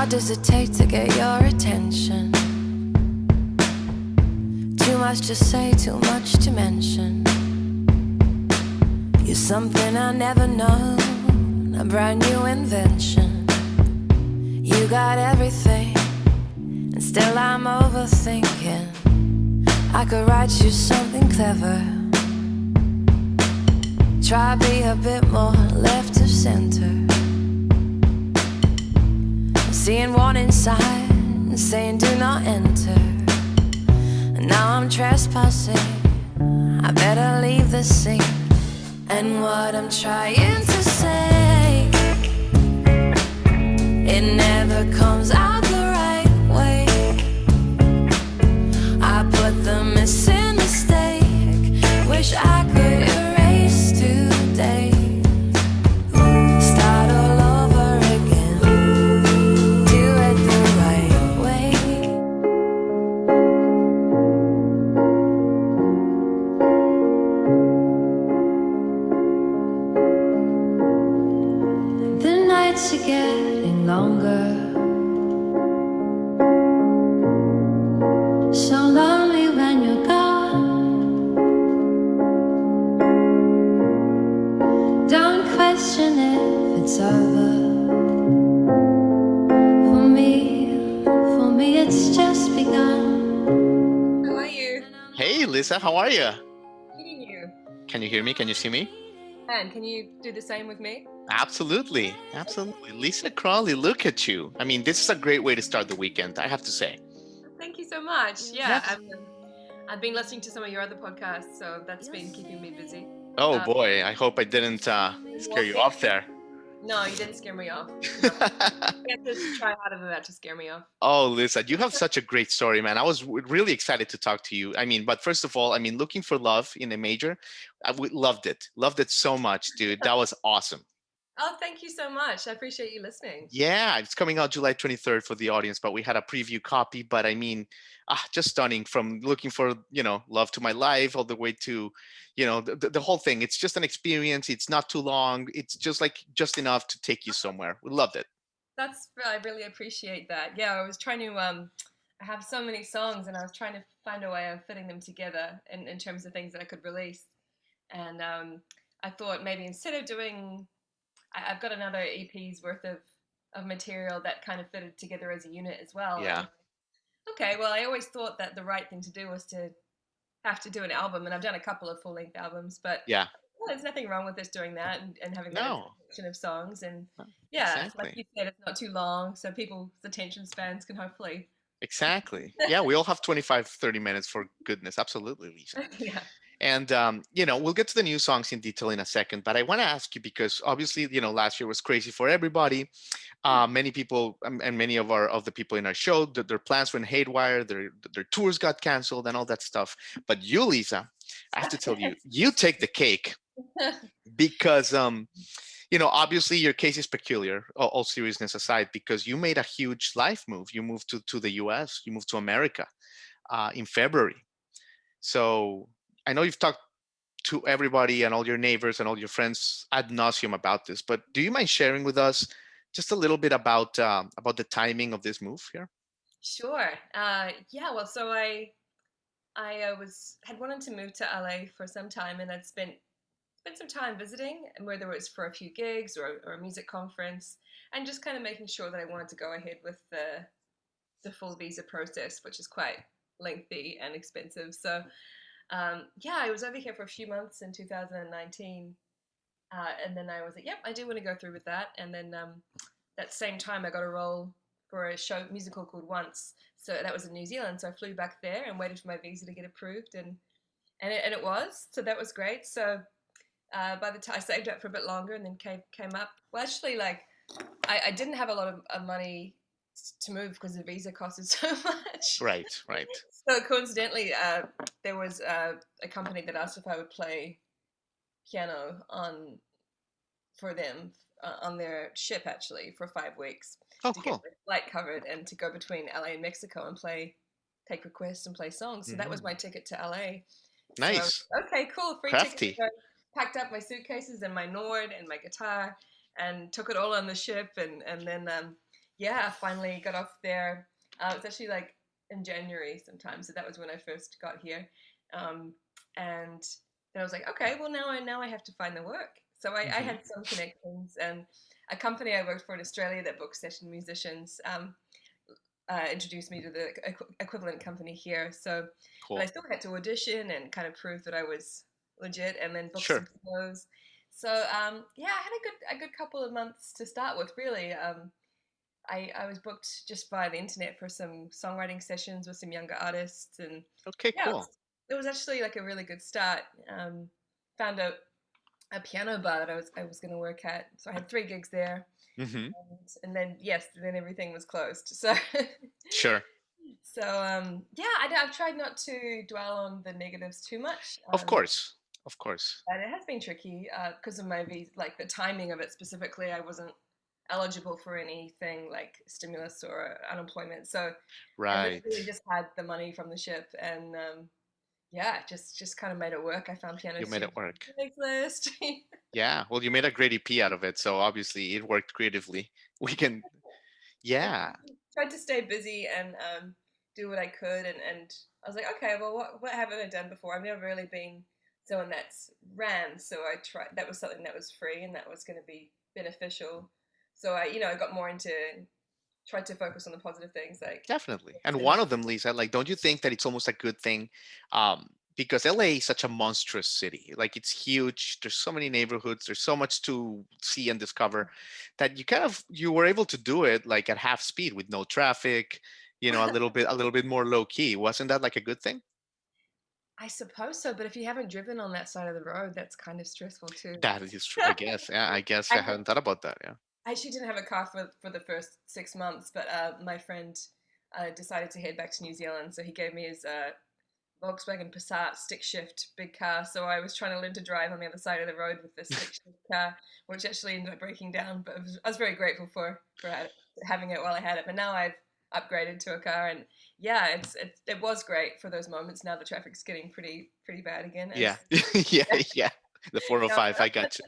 does it take to get your attention? Too much to say, too much to mention. You're something I never known, a brand new invention. You got everything, and still I'm overthinking. I could write you something clever. Try be a bit more left of center. Seeing one inside and saying do not enter. And now I'm trespassing, I better leave the scene. And what I'm trying to say, it never comes out the right way. I put the missing mistake, wish I could erase today. Start all over again, do it the right way. The nights are getting longer, so lonely when you're gone. Don't question if it's over. For me it's just begun. How are you? Hey, Lisa, how are you? Meeting you. Can you hear me? Can you see me? And can you do the same with me? Absolutely. Absolutely. Lisa Crawley, look at you. I mean, this is a great way to start the weekend, I have to say. Thank you so much. Yeah, Yes. I've been listening to some of your other podcasts, so that's been keeping me busy. Oh boy, I hope I didn't scare you off there. No, you didn't scare me off. No. You have to try harder than that to scare me off. Oh, Lisa, you have such a great story, man. I was really excited to talk to you. I mean, but first of all, I mean, looking for love in a major, loved it. Loved it so much, dude. That was awesome. Oh, thank you so much. I appreciate you listening. Yeah, it's coming out July 23rd for the audience, but we had a preview copy. But I mean, just stunning, from looking for, love to my life all the way to, the whole thing. It's just an experience. It's not too long. It's just enough to take you somewhere. We loved it. I really appreciate that. Yeah, I was trying to I have so many songs, and I was trying to find a way of fitting them together in terms of things that I could release. And I thought maybe instead of doing, I've got another EP's worth of material that kind of fitted together as a unit as well. Yeah. And, okay, well, I always thought that the right thing to do was to have to do an album, and I've done a couple of full-length albums, but Yeah. well, there's nothing wrong with just doing that and having that No. collection of songs. And No, yeah, exactly. like you said, it's not too long, so people's attention spans can hopefully. Exactly. Yeah, we all have 25, 30 minutes for goodness. Absolutely, Lisa. Yeah. And, we'll get to the new songs in detail in a second, but I want to ask you because obviously, last year was crazy for everybody. Many people and many of the people in our show, their plans went haywire, their tours got canceled and all that stuff. But you, Lisa, I have to tell you, you take the cake because, obviously your case is peculiar, all seriousness aside, because you made a huge life move. You moved to the US, you moved to America in February. So I know you've talked to everybody and all your neighbors and all your friends ad nauseum about this, but do you mind sharing with us just a little bit about the timing of this move here? Sure. Yeah. Well, so I had wanted to move to LA for some time, and I'd spent some time visiting, and whether it was for a few gigs or a music conference, and just kind of making sure that I wanted to go ahead with the full visa process, which is quite lengthy and expensive. So yeah, I was over here for a few months in 2019, and then I was like, yep, I do want to go through with that. And then that same time, I got a role for a musical called Once. So that was in New Zealand. So I flew back there and waited for my visa to get approved, and it was. So that was great. So by the time I saved up for a bit longer, and then came up. Well, actually, like I didn't have a lot of money to move because the visa costed so much. Right. So coincidentally, there was a company that asked if I would play piano for them on their ship, actually, for 5 weeks Oh, to get cool. my flight covered and to go between LA and Mexico and take requests and play songs. So that was my ticket to LA. Nice. So, okay, cool, free Crafty. ticket. So I packed up my suitcases and my Nord and my guitar and took it all on the ship, and then yeah, I finally got off there. It's actually like in January sometime, so that was when I first got here. Um, and then I was like, okay, well now I have to find the work. So I Hmm. had some connections, and a company I worked for in Australia that books session musicians introduced me to the equivalent company here. So, but I Cool. still had to audition and kind of prove that I was legit, and then book some Sure. shows. So yeah, I had a good couple of months to start with, really. I was booked just via the internet for some songwriting sessions with some younger artists, and Okay, yeah, cool. it was actually like a really good start. Found a piano bar that I was going to work at, so I had 3 gigs there, Hmm. and then yes, then everything was closed. So Sure. so yeah, I've tried not to dwell on the negatives too much. Of course. Of course. And it has been tricky because of my visa, like the timing of it specifically. I wasn't eligible for anything like stimulus or unemployment, so I Right. literally just had the money from the ship, and yeah, just kind of made it work. I found Piano You made Studio it work. on Craigslist. Yeah. Well, you made a great EP out of it, so obviously it worked creatively. We can. I Yeah. tried to stay busy and do what I could, and I was like, okay, well, what haven't I done before? I've never really been someone that's ran, so I tried. That was something that was free and that was going to be beneficial. So I got more into tried to focus on the positive things, like Definitely. And and one of them, Lisa, like, don't you think that it's almost a good thing? Because LA is such a monstrous city. Like, it's huge. There's so many neighborhoods. There's so much to see and discover that you were able to do it like at half speed with no traffic, a little bit more low key. Wasn't that like a good thing? I suppose so. But if you haven't driven on that side of the road, that's kind of stressful too. That is true, I guess. Yeah, I guess I I had hadn't thought about that. Yeah. I actually didn't have a car for the first 6 months, but my friend decided to head back to New Zealand, so he gave me his Volkswagen Passat stick shift big car. So I was trying to learn to drive on the other side of the road with this stick shift car, which actually ended up breaking down. But I was very grateful for having it while I had it. But now I've upgraded to a car, and yeah, it was great for those moments. Now the traffic's getting pretty bad again, Yeah. as Yeah. Yeah. The you know, 405. I got you.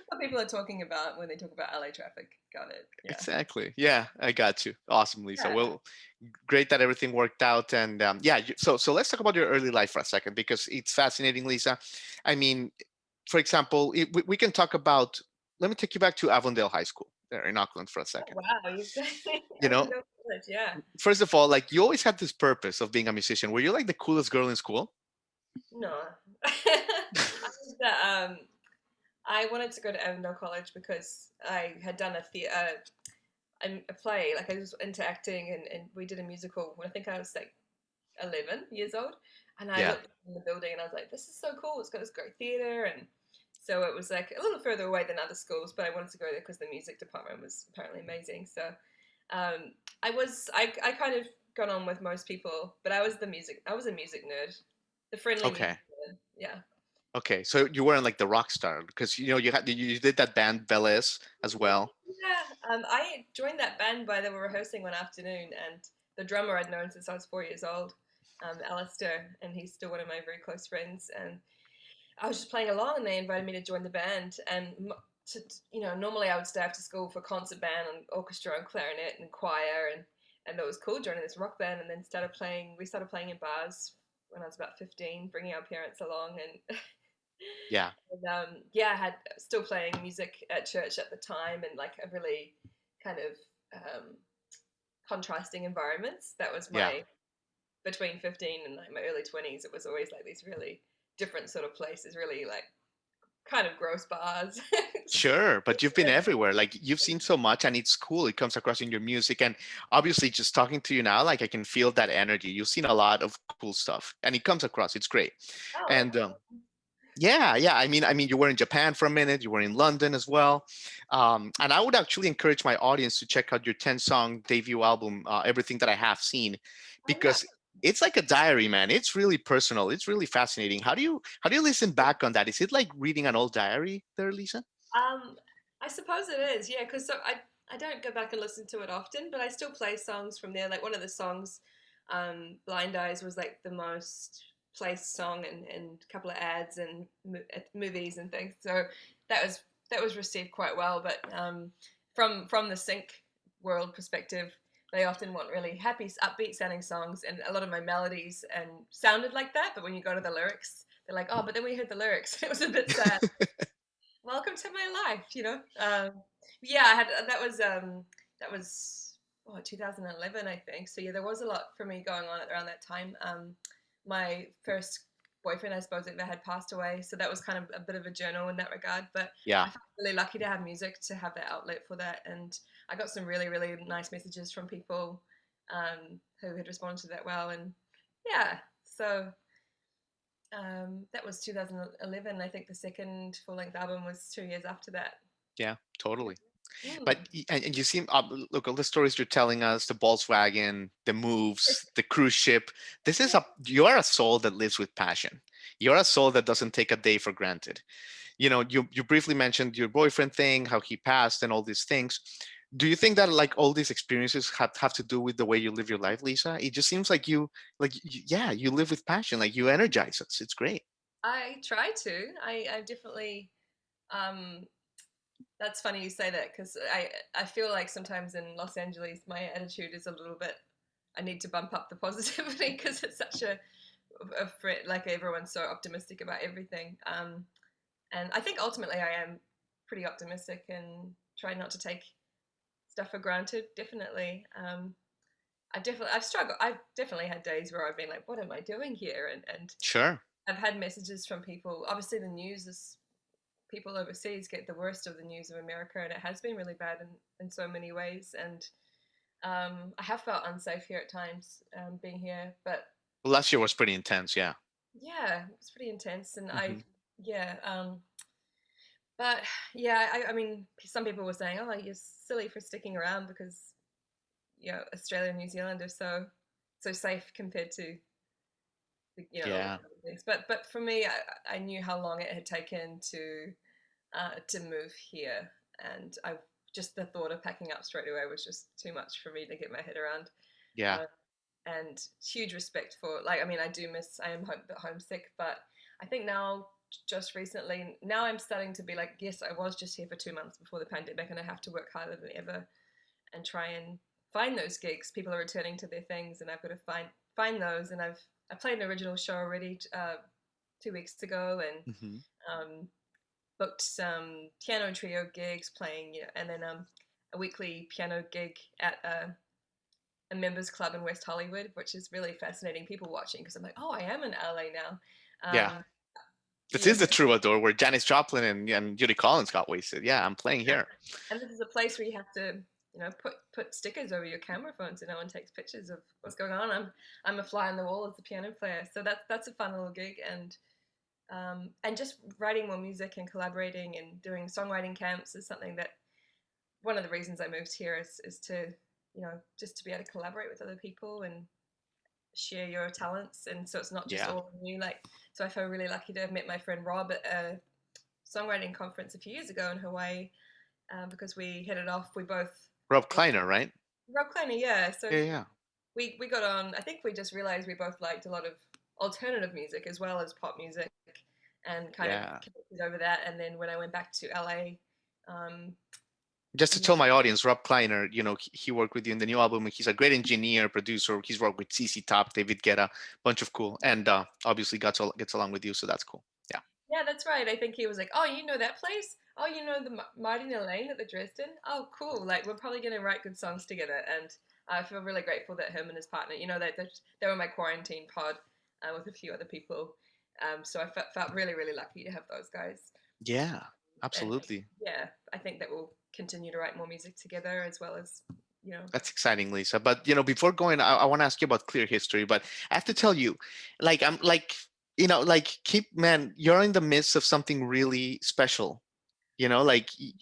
what people are talking about when they talk about LA traffic. Got it. Yeah. Exactly. Yeah, I got you. Awesome, Lisa. Yeah. Well, great that everything worked out. And yeah, so let's talk about your early life for a second because it's fascinating, Lisa. I mean, for example, we can talk about. Let me take you back to Avondale High School there in Auckland for a Oh, second. wow, you've You I know, didn't know college. Yeah. first of all, like you always had this purpose of being a musician. Were you like the coolest girl in school? No. I was I wanted to go to Avondale College because I had done a play. Like I was into acting, and we did a musical when I think I was like 11 years old. And I Yeah. looked in the building and I was like, this is so cool. It's got this great theater. And so it was like a little further away than other schools, but I wanted to go there because the music department was apparently amazing. So I kind of got on with most people, but I was a music nerd, the friendly music Okay. nerd. Yeah. Okay. So you weren't like the rock star because you did that band Belles as well. Yeah, I joined that band by they were rehearsing one afternoon, and the drummer I'd known since I was 4 years old, Alistair, and he's still one of my very close friends. And I was just playing along, and they invited me to join the band. And normally I would stay after school for concert band and orchestra and clarinet and choir, and it was cool joining this rock band. And then started playing. We started playing in bars when I was about 15, bringing our parents along, and Yeah. and, yeah, I had still playing music at church at the time, and like a really kind of contrasting environments. That was Yeah. my between 15 and like my early 20s. It was always like these really different sort of places, really like kind of gross bars. Sure, but you've been everywhere. Like you've seen so much and it's cool. It comes across in your music. And obviously just talking to you now, like I can feel that energy. You've seen a lot of cool stuff and it comes across. It's great. Oh, And yeah, yeah. I mean, you were in Japan for a minute. You were in London as well. And I would actually encourage my audience to check out your 10-song debut album, Everything That I Have Seen, oh yeah. because it's like a diary, man. It's really personal. It's really fascinating. How do you listen back on that? Is it like reading an old diary there, Lisa? Um, I suppose it is, yeah, because I don't go back and listen to it often, but I still play songs from there. Like one of the songs, "Blind Eyes," was like the most placed song and a couple of ads and movies and things. So that was that was received quite well. But from the sync world perspective, they often want really happy, upbeat sounding songs, and a lot of my melodies and sounded like that. But when you go to the lyrics, they're like, "Oh, but then we heard the lyrics. It was a bit sad." Welcome to my life, you know. Yeah, I had that was 2011, I think. So yeah, there was a lot for me going on around that time. My first boyfriend, I suppose, ever had passed away, so that was kind of a bit of a journal in that regard. But Yeah. I felt really lucky to have music to have that outlet for that, and I got some really really nice messages from people who had responded to that well, and yeah, so that was 2011. I think the second full length album was 2 years after that. Yeah, totally. But Mm. and you seem look, all the stories you're telling us, the Volkswagen, the moves, the cruise ship. This is Yeah. a you are a soul that lives with passion. You're a soul that doesn't take a day for granted. You briefly mentioned your boyfriend thing, how he passed, and all these things. Do you think that like all these experiences have to do with the way you live your life, Lisa? It just seems like yeah, you live with passion, like you energize us. It's great. I try to. I definitely. Um, that's funny you say that because I feel like sometimes in Los Angeles my attitude is a little bit. I need to bump up the positivity because it's such like everyone's so optimistic about everything. And I think ultimately I am pretty optimistic and try not to take stuff for granted. Definitely. I've struggled. I've definitely had days where I've been like, "What am I doing here?" And Sure. I've had messages from people. Obviously, the news is people overseas get the worst of the news of America, and it has been really bad in so many ways. And I have felt unsafe here at times, being here. But Well, last year was pretty intense. Yeah. yeah, it's pretty intense. And Hmm. yeah, but yeah, I mean, some people were saying, "Oh, you're silly for sticking around because Australia and New Zealand are so safe compared to all the Yeah. other things." But for me, I knew how long it had taken to move here, and I just the thought of packing up straight away was just too much for me to get my head around. Yeah. Uh, and huge respect for like I mean I am homesick, but I think now just recently now I'm starting to be like, yes, I was just here for 2 months before the pandemic, and I have to work harder than ever and try and find those gigs. People are returning to their things, and I've got to find those. And I played an original show already 2 weeks ago, and Hmm. um, booked some piano trio gigs playing, and then a weekly piano gig at a members club in West Hollywood, which is really fascinating. People watching because I'm like, oh, I am in LA now. Yeah. Um, This yeah, is the Troubadour where Janis Joplin and Judy Collins got wasted. Yeah, I'm playing here. and this is a place where you have to, put stickers over your camera phone so no one takes pictures of what's going on. I'm a fly on the wall as a piano player, so that's a fun little gig, and just writing more music and collaborating and doing songwriting camps is something that one of the reasons I moved here is to just to be able to collaborate with other people and share your talents, and so it's not just Yeah. all new. Like, so I feel really lucky to have met my friend Rob at a songwriting conference a few years ago in Hawaii, because we hit it off. We both Rob Kleiner, right? Rob Kleiner, yeah. So Yeah, yeah. we got on. I think we just realized we both liked a lot of alternative music as well as pop music, and kind of Yeah. connected over that. And then when I went back to LA, um, Just to yeah, tell my audience, Rob Kleiner, he worked with you in the new album. He's a great engineer, producer. He's worked with CC Top, David Guetta, bunch of cool, and obviously gets along with you, so that's cool. Yeah. yeah, that's right. I think he was like, "Oh, you know that place? Oh, you know the Martin Lane at the Dresden? Oh, cool! Like we're probably gonna write good songs together." And I feel really grateful that him and his partner, they were my quarantine pod with a few other people. So I felt really really lucky to have those guys. Yeah, And absolutely. yeah, I think that we'll continue to write more music together as well as you know. That's exciting, Lisa. But before going, I want to ask you about Clear History. But I have to tell you, like I'm like keep man, you're in the midst of something really special.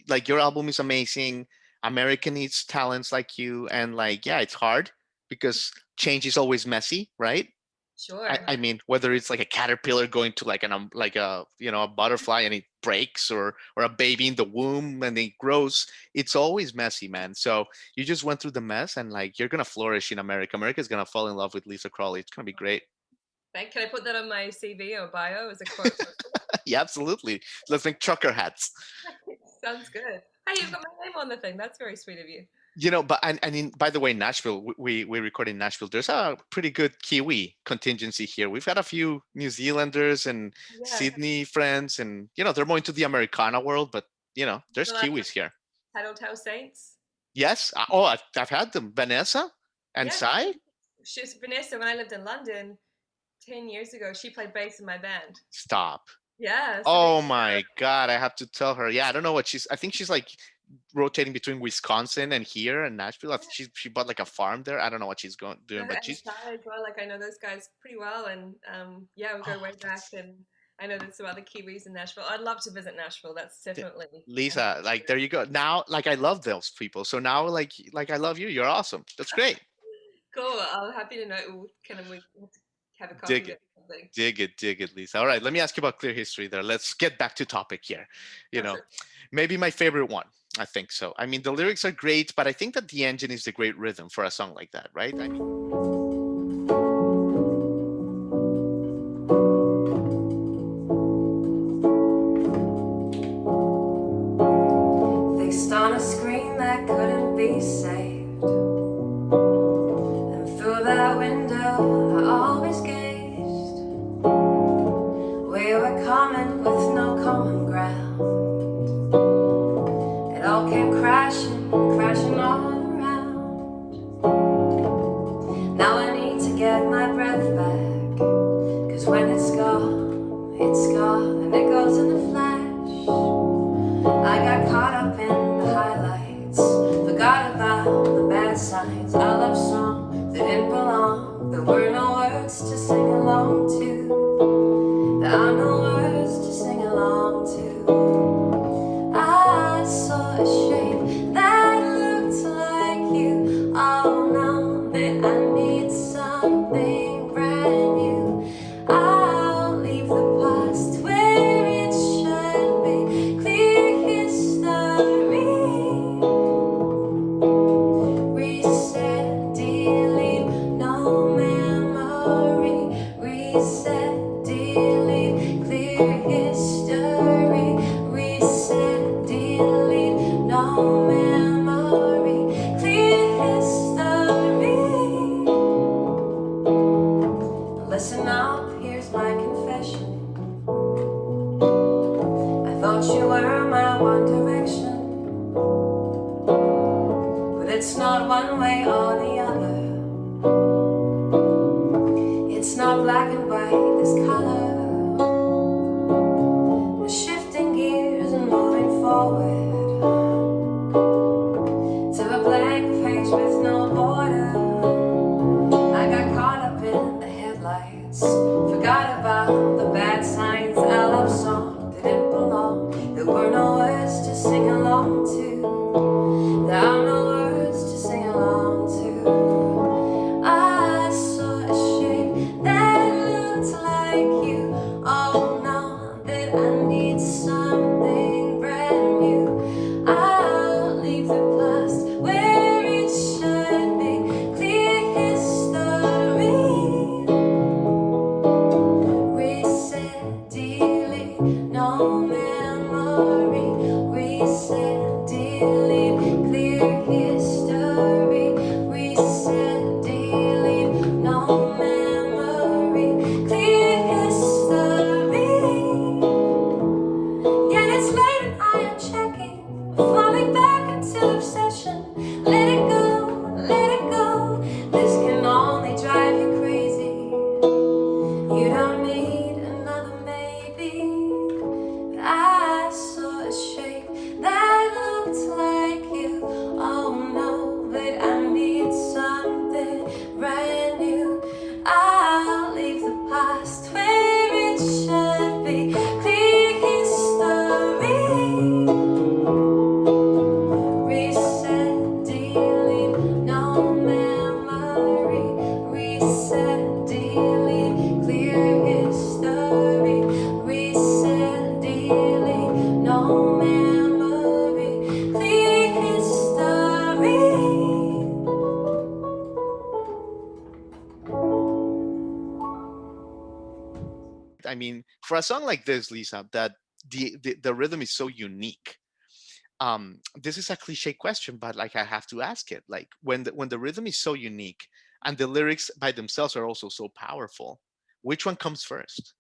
Like your album is amazing. America needs talents like you, and like yeah, it's hard because change is always messy, right? I, Sure. I mean, whether it's like a caterpillar going to like like a a butterfly and it breaks, or a baby in the womb and it grows, it's always messy, man. So you just went through the mess, and like you're gonna flourish in America. America's gonna fall in love with Lisa Crawley. It's gonna be great. Can I put that on my CV or bio as a quote? Yeah, absolutely. Let's make trucker hats. Sounds good. Hey, you've got my name on the thing. That's very sweet of you. But by the way, Nashville, we record in Nashville. There's a pretty good Kiwi contingency here. We've got a few New Zealanders and Yeah. Sydney friends, and they're more into the Americana world, but there's So like Kiwis here. Tattletale Saints. Yes. Oh, I've had them. Vanessa and Yeah. Sai. She's Vanessa. When I lived in London 10 years ago, she played bass in my band. Stop. Yeah. So there you Oh go. my God, I have to tell her. Yeah, I don't know what she's. I think she's like rotating between Wisconsin and here and Nashville. I think she bought like a farm there. I don't know what she's going doing, but And she's. Sai as well. Like I know those guys pretty well, and yeah, we go Oh, way back. And I know there's some other Kiwis in Nashville. I'd love to visit Nashville. That's th- definitely an Lisa, like there adventure. you go. Now, like I love those people. So now, like I love you. You're awesome. That's great. Cool. I'm happy to know. We have a coffee Dig there it. or something. Dig it, Lisa. All right, let me ask you about Clear History there. Let's get back to topic here. You Oh, know, sure. maybe my favorite one. I think so. I mean, the lyrics are great, but I think that the engine is the great rhythm for a song like that, right? I mean, Fixed on a screen that couldn't be saved. And through that window, I always gazed. We were coming with no common ground. It all came crashing, crashing all around. Now I need to get my breath back. 'Cause when it's gone, and it goes in a flash. I got caught up in the highlights, forgot about the bad signs. Our love song that didn't belong. There were no words to sing along to. There are no words to sing along to. I saw a shape that looked like you. Oh no, but I need something brand new. I'll leave the past where it should be. Clear history. Reset, delete, no memory. Reset, delete, clear history. Reset, delete, no memory. Clear history. Listen up, here's my confession. I thought you were my one direction, but it's not one way or the other. It's not black and white, there's color. We're shifting gears and moving forward to a blank page with no border. I got caught up in the headlights, forgot about the bad signs. Our love song didn't belong. There were no words to sing along to. There are no words to sing along to. I saw a shape that looked like you. Oh no, that I need something brand new. I'll leave the past where it should be. Clear history. Reset, delete, no memory. Reset, delete, clear history. Reset, delete, no memory. Clear history. Yeah, it's late and I am checking, falling back into obsession. Let it go, let it go. This can only drive you crazy. You don't need another maybe. But I saw a shape that looked like you. Oh no, but I need something brand new. I'll leave the past where it should be. Clear history. Reset, delete, no memory. Reset, delete, clear history. Reset, delete, no memory. Clear history. I mean, for a song like this, Lisa, that the rhythm is so unique. This is a cliche question, but like I have to ask it. Like when the rhythm is so unique and the lyrics by themselves are also so powerful, which one comes first?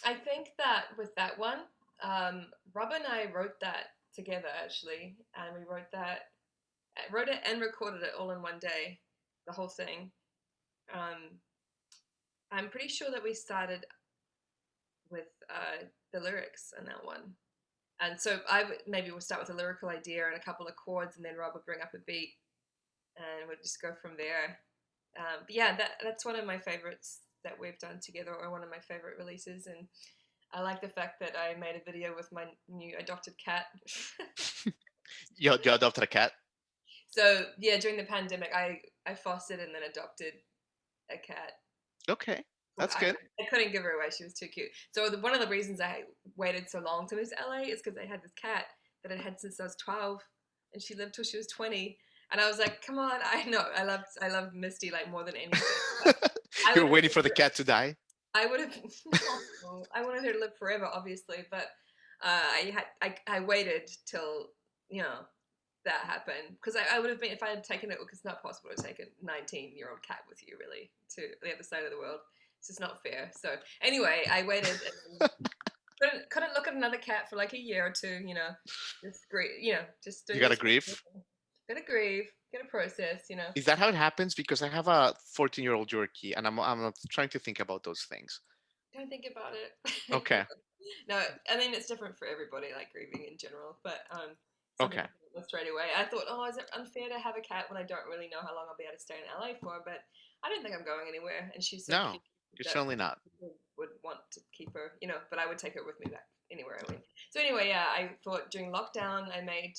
I think that with that one, Rob and I wrote that together actually, and we wrote it and recorded it all in one day, the whole thing. Um, I'm pretty sure that we started with the lyrics in that one. And so maybe we'll start with a lyrical idea and a couple of chords, and then Rob would bring up a beat, and we'd just go from there. But yeah, that's one of my favorites that we've done together, or one of my favorite releases. And I like the fact that I made a video with my new adopted cat. You adopted a cat? So yeah, during the pandemic, I fostered and then adopted a cat. Okay, Well, that's good. I couldn't give her away; she was too cute. So one of the reasons I waited so long to move to LA is because I had this cat that I had since I was 12, and she lived till she was 20. And I was like, "Come on, I know I loved Misty like more than anything, but I You were would have waiting for the cat to die? I would have no, I wanted her to live forever, obviously, but I waited till you know that happened because I would have been if I had taken it. Because it's not possible to take a 19-year-old cat with you really to the other side of the world. It's just not fair. So anyway, I waited and couldn't look at another cat for like a year or two. Just grieve. Just do You gotta this. grieve. Gotta grieve. Gotta process. Is that how it happens? Because I have a 14-year-old Yorkie, and I'm trying to think about those things. Don't think about it. Okay, No, I mean it's different for everybody, like grieving in general. But some okay. people do it straight away. I thought, oh, is it unfair to have a cat when I don't really know how long I'll be able to stay in LA for? But I don't think I'm going anywhere, and she's so No, cute you're that certainly not. people would want to keep her. But I would take her with me back anywhere I went. So anyway, yeah, I thought during lockdown I made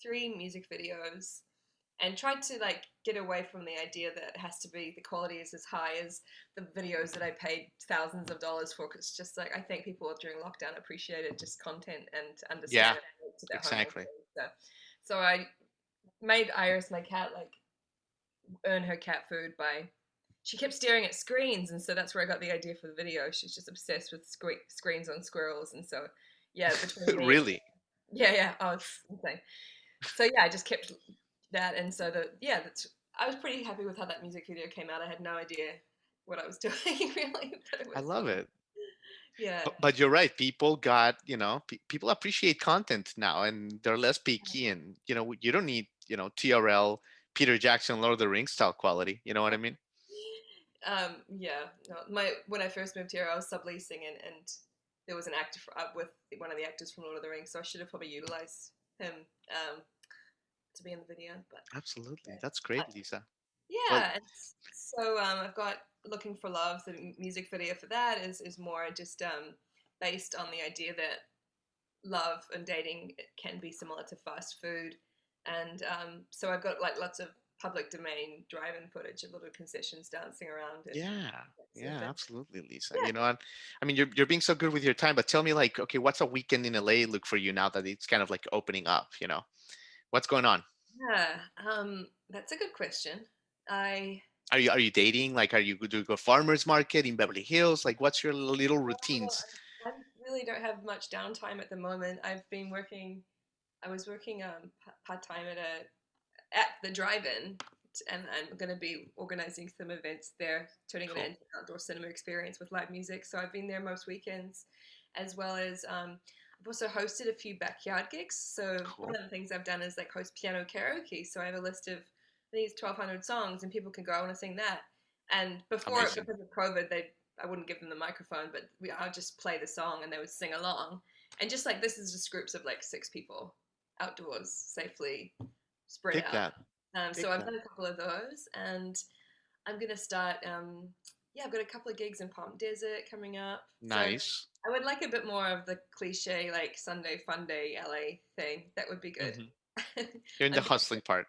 3 music videos and tried to like get away from the idea that it has to be the quality is as high as the videos that I paid thousands of dollars for. Cause it's just like I think people during lockdown appreciated just content and Yeah, understand it to their home. exactly. So I made Iris, my cat, like earn her cat food by. She kept staring at screens, and so that's where I got the idea for the video. She's just obsessed with screens on squirrels, and so yeah, between me, Really? yeah, oh, it's insane. So yeah, I just kept that, and so I was pretty happy with how that music video came out. I had no idea what I was doing really, but it I was love it. yeah, But you're right. People got, people appreciate content now, and they're less picky. And you don't need, TRL, Peter Jackson, Lord of the Rings style quality. You know what I mean? yeah. No, my when I first moved here, I was subleasing, and there was an actor with one of the actors from Lord of the Rings, so I should have probably utilized him to be in the video, but. Absolutely. That's great, Lisa. Well, Yeah, and so I've got Looking for Love. The music video for that is more just based on the idea that love and dating can be similar to fast food, and so I've got like lots of public domain drive-in footage of little concessions dancing around and yeah, that sort of yeah, thing. absolutely, Lisa. Yeah. And I mean, you're being so good with your time, but tell me, like, okay, what's a weekend in LA look for you now that it's kind of like opening up? What's going on? Yeah, that's a good question. I Are you dating? Like, do you go farmers market in Beverly Hills? Like, what's your little well, routines? I really don't have much downtime at the moment. I've been working. I was working part time at the drive-in, and I'm going to be organizing some events there, turning it Cool. into an outdoor cinema experience with live music. So I've been there most weekends, as well as I've also hosted a few backyard gigs. So one Cool. of the things I've done is like host piano karaoke. So I have a list of these 1,200 songs, and people can go, I want to sing that. And before, Amazing. because of COVID, I wouldn't give them the microphone, but I'd just play the song and they would sing along. And just like this is just groups of like 6 people outdoors safely spread Dig out. that. So Dig I've that. done a couple of those, and I'm gonna start. Yeah, I've got a couple of gigs in Palm Desert coming up. So Nice. I would like a bit more of the cliche like Sunday Fun Day LA thing. That would be good. Hmm. You're in the I'm hustling part.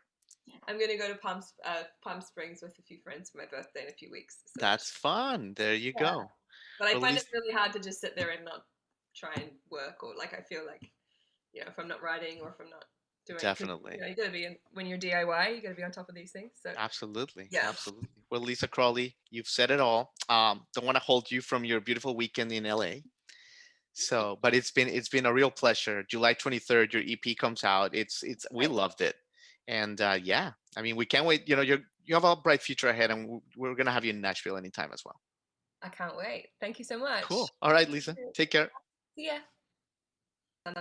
I'm gonna go to Palm Springs with a few friends for my birthday in a few weeks. So That's fun. There you yeah. go. But I Well, at find it least really hard to just sit there and not try and work, or like I feel like if I'm not writing or if I'm not doing, because definitely. you gotta be when you're DIY, you gotta be on top of these things. So Absolutely. yeah. Absolutely. Well, Lisa Crawley, you've said it all. Don't want to hold you from your beautiful weekend in LA. So, but it's been a real pleasure. July 23rd, your EP comes out. It's we Right. loved it, and yeah, I mean, we can't wait. You have a bright future ahead, and we're gonna have you in Nashville anytime as well. I can't wait. Thank you so much. Cool. All right, Lisa, take care. See ya.